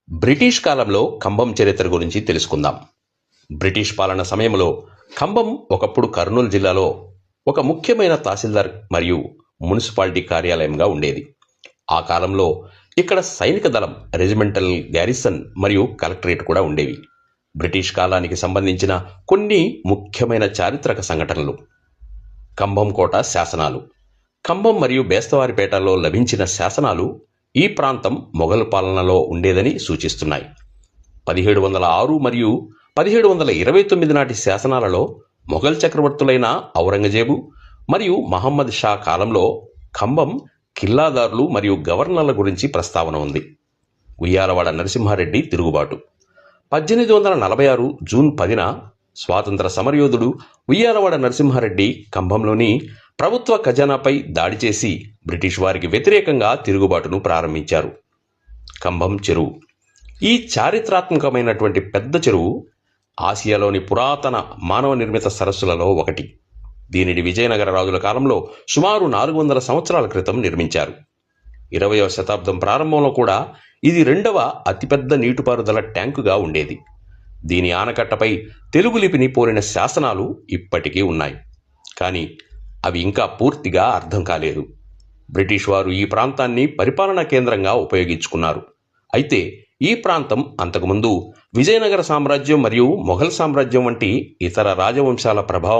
British కాలంలో ఖమ్మం చరిత్ర గురించి తెలుసుకుందాం. బ్రిటిష్ పాలన సమయంలో ఖమ్మం ఒకప్పుడు కర్నూలు జిల్లాలో ఒక ముఖ్యమైన తహసీల్దార్ మరియు మున్సిపాలిటీ కార్యాలయంగా ఉండేది. ఆ కాలంలో ఇక్కడ సైనిక దళం, రెజిమెంటల్ గ్యారిసన్ మరియు కలెక్టరేట్ కూడా ఉండేవి. బ్రిటిష్ కాలానికి సంబంధించిన కొన్ని ముఖ్యమైన చారిత్రక సంఘటనలు. ఖమ్మం కోట శాసనాలు. ఖమ్మం మరియు బేస్తవారిపేటలో లభించిన శాసనాలు ఈ ప్రాంతం మొఘల్ పాలనలో ఉండేదని సూచిస్తున్నాయి. 1706 మరియు 1729 నాటి శాసనాలలో మొఘల్ చక్రవర్తులైన ఔరంగజేబు మరియు మహమ్మద్ షా కాలంలో ఖమ్మం కిల్లాదారులు మరియు గవర్నర్ల గురించి ప్రస్తావన ఉంది. ఉయ్యాలవాడ నరసింహారెడ్డి తిరుగుబాటు. 1846 జూన్ 10న స్వాతంత్ర సమరయోధుడు ఉయ్యాలవాడ నరసింహారెడ్డి ఖమ్మంలోని ప్రభుత్వ ఖజానాపై దాడి చేసి బ్రిటిష్ వారికి వ్యతిరేకంగా తిరుగుబాటును ప్రారంభించారు. ఖమ్మం చెరువు. ఈ చారిత్రాత్మకమైనటువంటి పెద్ద చెరువు ఆసియాలోని పురాతన మానవ నిర్మిత సరస్సులలో ఒకటి. దీనిని విజయనగర రాజుల కాలంలో సుమారు 400 సంవత్సరాల క్రితం నిర్మించారు. 20వ శతాబ్దం ప్రారంభంలో కూడా ఇది రెండవ అతిపెద్ద నీటిపారుదల ట్యాంకుగా ఉండేది. దీని ఆనకట్టపై తెలుగు లిపిని పోలిన శాసనాలు ఇప్పటికీ ఉన్నాయి, కానీ అవి ఇంకా పూర్తిగా అర్థం కాలేదు. బ్రిటిష్ వారు ఈ ప్రాంతాన్ని పరిపాలనా కేంద్రంగా ఉపయోగించుకున్నారు. అయితే ఈ ప్రాంతం అంతకుముందు విజయనగర సామ్రాజ్యం మరియు మొఘల్ సామ్రాజ్యం వంటి ఇతర రాజవంశాల ప్రభావం